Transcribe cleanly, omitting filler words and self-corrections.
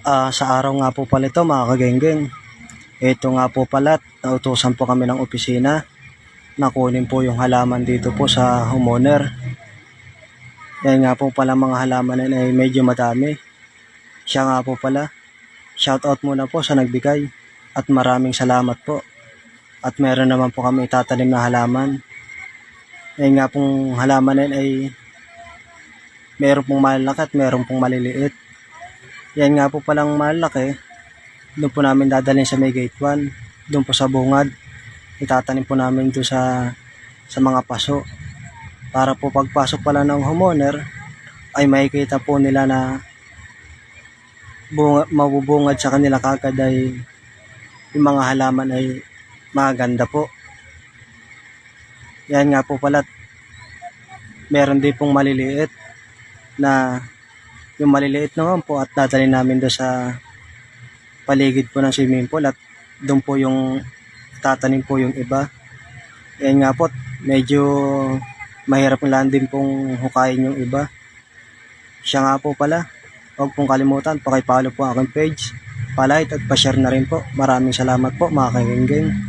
Sa araw nga po pala ito mga kagenggeng, ito nga po pala, nautusan po kami ng opisina na kunin po yung halaman dito po sa homeowner. Yan nga po pala mga halaman na ay medyo madami. Siya nga po pala, shoutout muna po sa nagbigay at maraming salamat po. At meron naman po kami itatanim na halaman. Yan nga pong halaman na ay meron pong malaki at meron pong maliliit. Yan nga po palang malaki, doon po namin dadalhin sa may gate 1, doon po sa bungad. Itatanim po namin doon sa mga paso. Para po pagpasok pala ng homeowner, ay makikita po nila na mabubungad sa kanila kagad ay yung mga halaman ay maganda po. Yan nga po pala, meron din pong maliliit na yung maliliit naman po at dadalhin namin doon sa paligid po ng swimming pool at doon po yung tatanim po yung iba. Yan nga po, medyo mahirap lang din pong hukayin yung iba. Siya nga po pala, huwag pong kalimutan, pakipollow po aking page, palike at pa-share na rin po. Maraming salamat po mga kagenggeng.